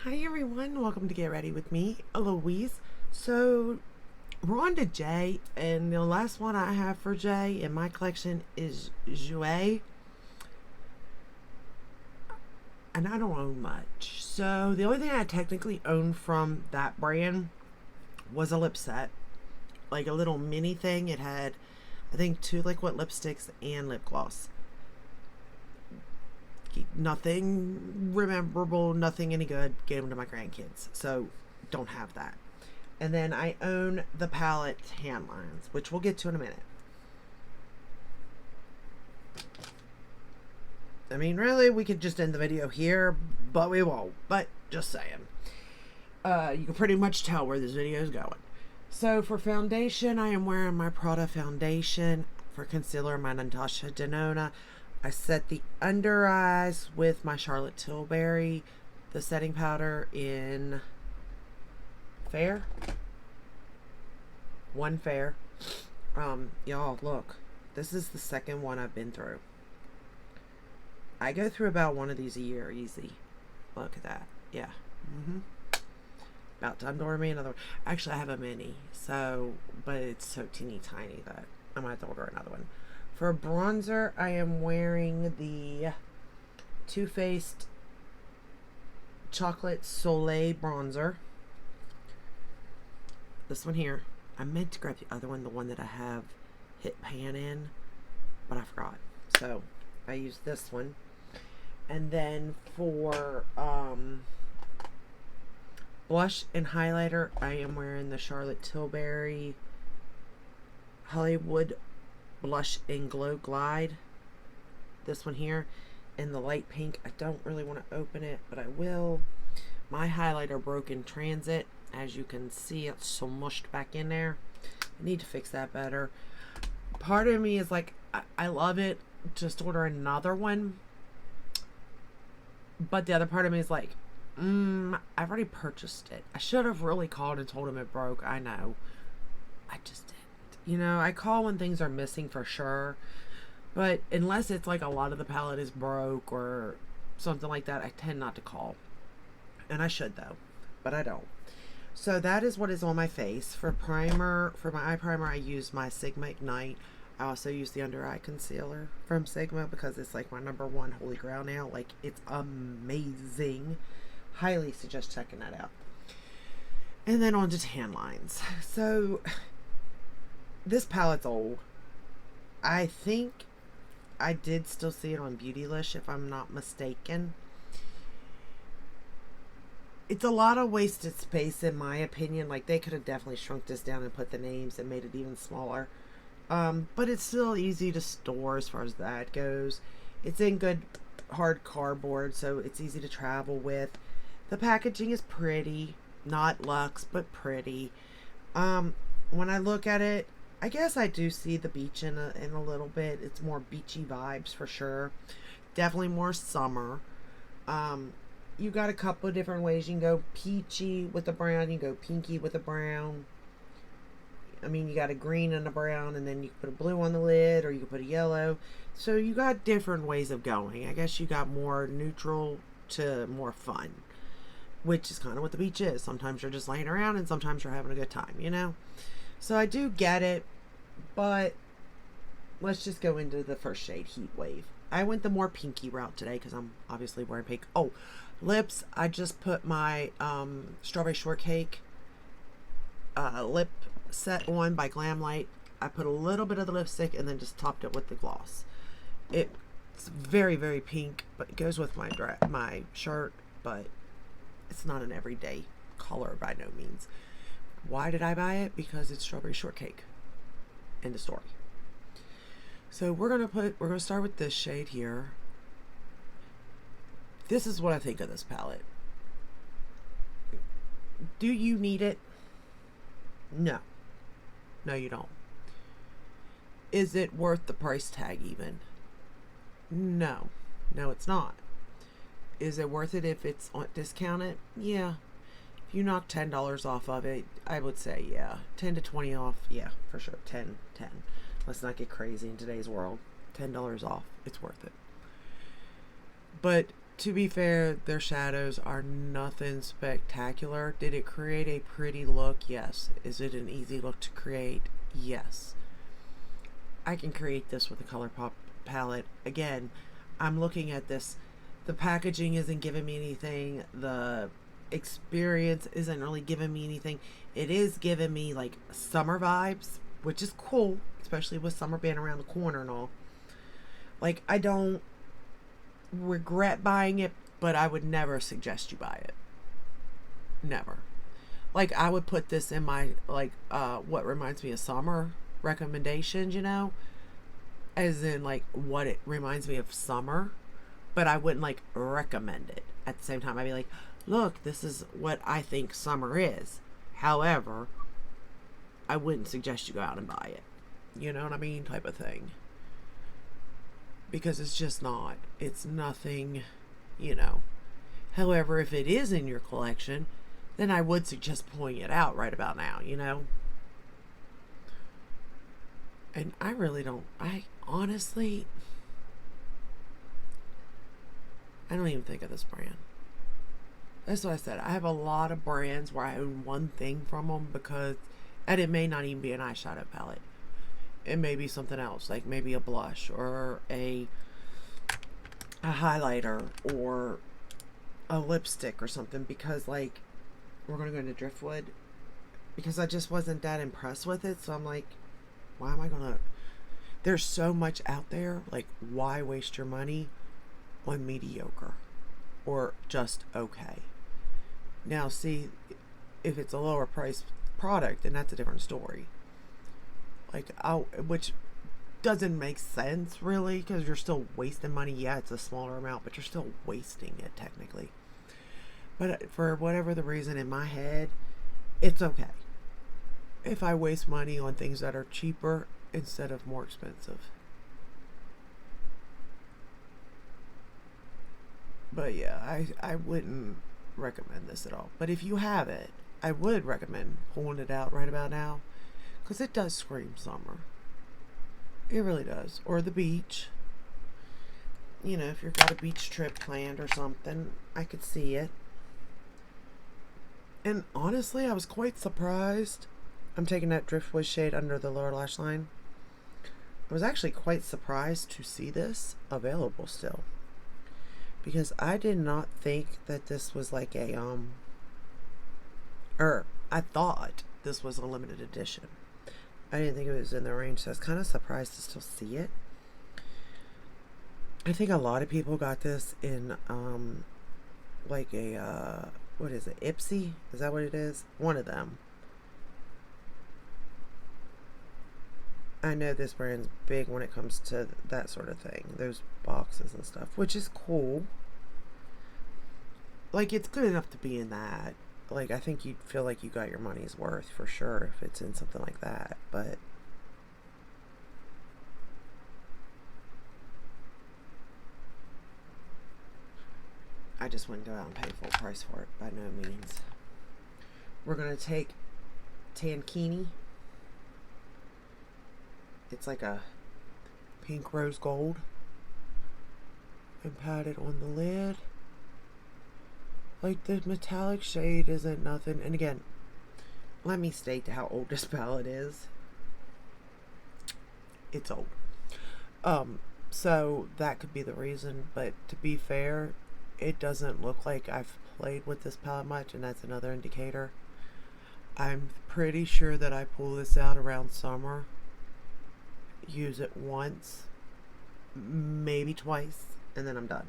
Hi everyone, welcome to Get Ready with me, Eloise. So we're on to J, and the last one I have for J in my collection is Jouer, and I don't own much. So the only thing I technically own from that brand was a lip set, like a little mini thing. It had, I think, 2 liquid lipsticks and lip gloss. Nothing rememberable, nothing any good. Gave them to my grandkids, so don't have that. And then I own the palette hand lines, which we'll get to in a minute. I mean, really, we could just end the video here, but we won't. But just saying. You can pretty much tell where this video is going. So for foundation, I am wearing my Prada foundation. For concealer, my Natasha Denona. I set the under eyes with my Charlotte Tilbury, the setting powder in Fair. One Fair. Y'all, look. This is the second one I've been through. I go through about one of these a year, easy. Look at that. Yeah. About time to order me another one. Actually, I have a mini, so, but it's so teeny tiny that I might have to order another one. For bronzer, I am wearing the Too Faced Chocolate Soleil bronzer. This one here. I meant to grab the other one, the one that I have hit pan in, but I forgot. So I used this one. And then for blush and highlighter, I am wearing the Charlotte Tilbury Hollywood Blush and Glow Glide. This one here in the light pink. I don't really want to open it, but I will. My highlighter broke in transit. As you can see, it's so mushed back in there. I need to fix that better. Part of me is like, I love it. Just order another one. But the other part of me is like, I've already purchased it. I should have really called and told him it broke. I know. I just didn't. You know, I call when things are missing for sure. But unless it's like a lot of the palette is broke or something like that, I tend not to call. And I should though. But I don't. So that is what is on my face. For primer, for my eye primer, I use my Sigma Ignite. I also use the under eye concealer from Sigma because it's like my #1 holy grail now. Like, it's amazing. Highly suggest checking that out. And then on to tan lines. So this palette's old. I think I did still see it on Beautylish, if I'm not mistaken. It's a lot of wasted space in my opinion. Like, they could have definitely shrunk this down and put the names and made it even smaller. But it's still easy to store as far as that goes. It's in good hard cardboard, so it's easy to travel with. The packaging is pretty. Not luxe, but pretty. When I look at it, I guess I do see the beach in a little bit. It's more beachy vibes for sure. Definitely more summer. You got a couple of different ways. You can go peachy with the brown. You can go pinky with the brown. I mean, you got a green and a brown, and then you can put a blue on the lid, or you can put a yellow. So you got different ways of going. I guess you got more neutral to more fun, which is kind of what the beach is. Sometimes you're just laying around, and sometimes you're having a good time, you know? So I do get it, but let's just go into the first shade, Heat Wave. I went the more pinky route today because I'm obviously wearing pink. Oh, lips. I just put my Strawberry Shortcake lip set on by Glamlight. I put a little bit of the lipstick and then just topped it with the gloss. It's very, very pink, but it goes with my shirt, but it's not an everyday color by no means. Why did I buy it? Because it's Strawberry Shortcake. End of story. So we're gonna start with this shade here. This is what I think of this palette. Do you need it? No. No, you don't. Is it worth the price tag even? No. No, it's not. Is it worth it if it's discounted? Yeah. If you knock $10 off of it, I would say yeah. 10 to 20 off, yeah, for sure. 10. Let's not get crazy in today's world. $10 off. It's worth it. But To be fair, their shadows are nothing spectacular. Did it create a pretty look? Yes. Is it an easy look to create? Yes. I can create this with a ColourPop palette. Again, I'm looking at this. The packaging isn't giving me anything. The experience isn't really giving me anything. It is giving me like summer vibes, which is cool, especially with summer being around the corner and all. Like, I don't regret buying it, but I would never suggest you buy it. Never. Like, I would put this in my, like, what reminds me of summer recommendations, you know? As in, like, what it reminds me of summer. But I wouldn't, like, recommend it. At the same time, I'd be like, look, this is what I think summer is. However, I wouldn't suggest you go out and buy it. You know what I mean? Type of thing. Because it's just not. It's nothing, you know. However, if it is in your collection, then I would suggest pulling it out right about now, you know. And I really don't, I honestly, I don't even think of this brand. That's what I said. I have a lot of brands where I own one thing from them because, and it may not even be an eyeshadow palette. It may be something else, like maybe a blush or a highlighter or a lipstick or something, because like we're going to go into Driftwood because I just wasn't that impressed with it. So I'm like, why am I going to, there's so much out there, like why waste your money on mediocre or just okay? Now see, if it's a lower price product, then that's a different story. Like, which doesn't make sense really, because you're still wasting money. Yeah, it's a smaller amount, but you're still wasting it technically. But for whatever the reason, in my head, it's okay if I waste money on things that are cheaper instead of more expensive. But yeah, I wouldn't recommend this at all. But if you have it, I would recommend pulling it out right about now, because it does scream summer. It really does. Or the beach. You know, if you've got a beach trip planned or something, I could see it. And honestly, I was quite surprised. I'm taking that Driftwood shade under the lower lash line. I was actually quite surprised to see this available still, because I did not think that this was like a I thought this was a limited edition. I didn't think it was in the range, so I was kind of surprised to still see it. I think a lot of people got this in like a what is it, Ipsy? Is that what it is? One of them. I know this brand's big when it comes to that sort of thing. Those boxes and stuff, which is cool. Like, it's good enough to be in that. Like, I think you'd feel like you got your money's worth for sure if it's in something like that. But I just wouldn't go out and pay full price for it, by no means. We're going to take Tankini. It's like a pink rose gold, and pat it on the lid. Like, the metallic shade isn't nothing. And again, let me state how old this palette is. It's old. So that could be the reason. But to be fair, it doesn't look like I've played with this palette much, and that's another indicator. I'm pretty sure that I pull this out around summer, use it once, maybe twice, and then I'm done.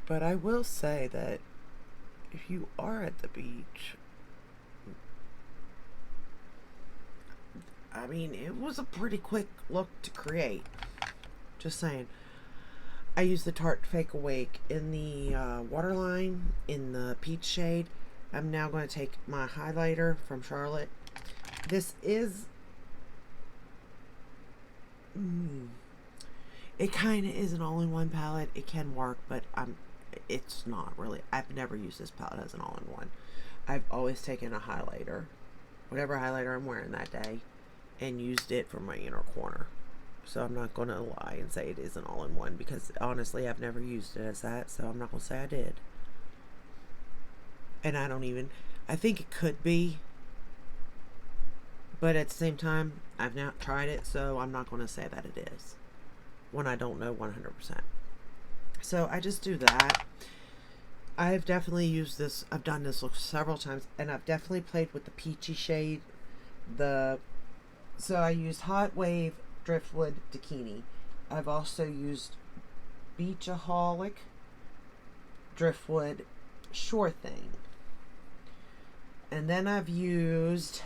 But I will say that if you are at the beach, I mean, it was a pretty quick look to create. Just saying. I used the Tarte Fake Awake in the waterline in the peach shade. I'm now going to take my highlighter from Charlotte. This is... it kind of is an all-in-one palette. It can work, but it's not really. I've never used this palette as an all-in-one. I've always taken a highlighter, whatever highlighter I'm wearing that day, and used it for my inner corner. So I'm not going to lie and say it is an all-in-one, because honestly I've never used it as that, so I'm not going to say I did. And I think it could be, but at the same time I've not tried it, so I'm not going to say that it is when I don't know 100%. So I just do that. I've definitely used this. I've done this look several times, and I've definitely played with the peachy shade. So I used Hot Wave Driftwood Bikini. I've also used Beachaholic Driftwood Sure Thing. And then I've used,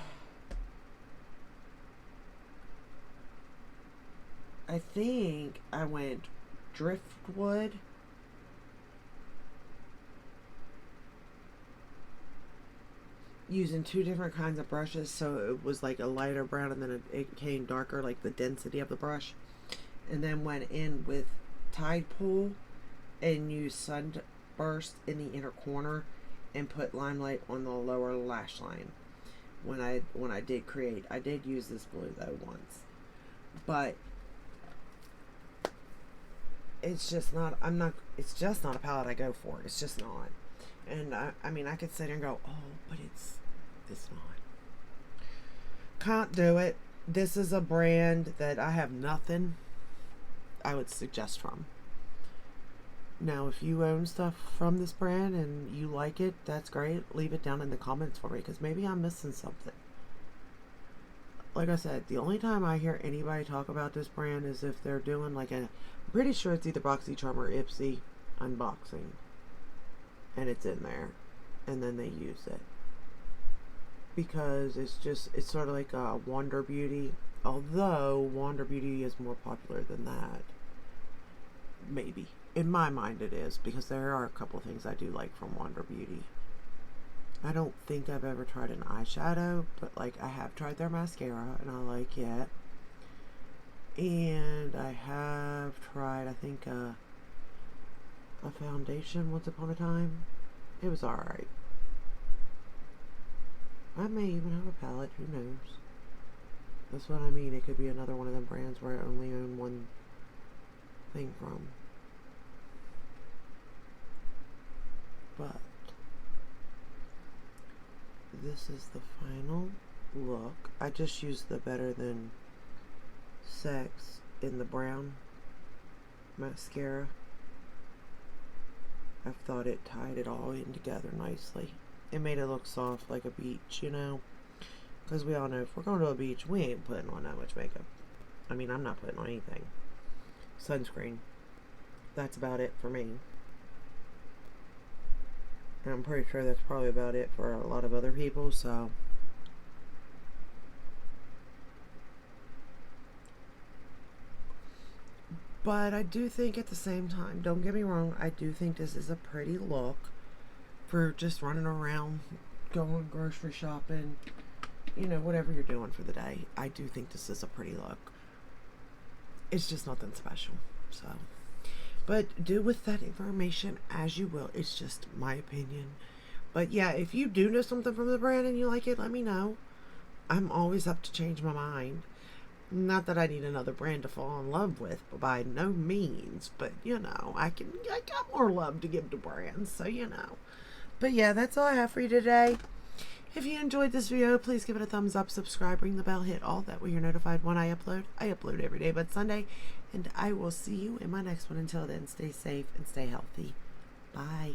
I think I went Driftwood, using two different kinds of brushes, so it was like a lighter brown, and then it became darker, like the density of the brush. And then went in with Tide Pool and used Sunburst in the inner corner, and put Limelight on the lower lash line. When I did create, I did use this blue though once, but it's just not. It's just not a palette I go for. It's just not. And I mean, I could sit here and go, oh, but it's not. Can't do it. This is a brand that I have nothing I would suggest from. Now, if you own stuff from this brand and you like it, that's great. Leave it down in the comments for me, because maybe I'm missing something. Like I said, the only time I hear anybody talk about this brand is if they're doing like I'm pretty sure it's either BoxyCharm or Ipsy unboxing, and it's in there, and then they use it, because it's sort of like a Wander Beauty, although Wander Beauty is more popular than that. Maybe in my mind it is, because there are a couple of things I do like from Wander Beauty. I don't think I've ever tried an eyeshadow, but like I have tried their mascara and I like it. And I have tried, I think, a foundation once upon a time. It was alright. I may even have a palette, who knows. That's what I mean. It could be another one of them brands where I only own one thing from. But this is the final look. I just used the Better Than Sex in the brown mascara. I thought it tied it all in together nicely. It made it look soft like a beach, you know, because we all know if we're going to a beach, we ain't putting on that much makeup. I mean, I'm not putting on anything. Sunscreen. That's about it for me. And I'm pretty sure that's probably about it for a lot of other people, so. But I do think at the same time, don't get me wrong, I do think this is a pretty look for just running around, going grocery shopping, you know, whatever you're doing for the day. I do think this is a pretty look. It's just nothing special, so. But do with that information as you will. It's just my opinion. But yeah, if you do know something from the brand and you like it, let me know. I'm always up to change my mind. Not that I need another brand to fall in love with, by no means. But, you know, I got more love to give to brands, so you know. But yeah, that's all I have for you today. If you enjoyed this video, please give it a thumbs up, subscribe, ring the bell, hit all. That way you're notified when I upload. I upload every day but Sunday. And I will see you in my next one. Until then, stay safe and stay healthy. Bye.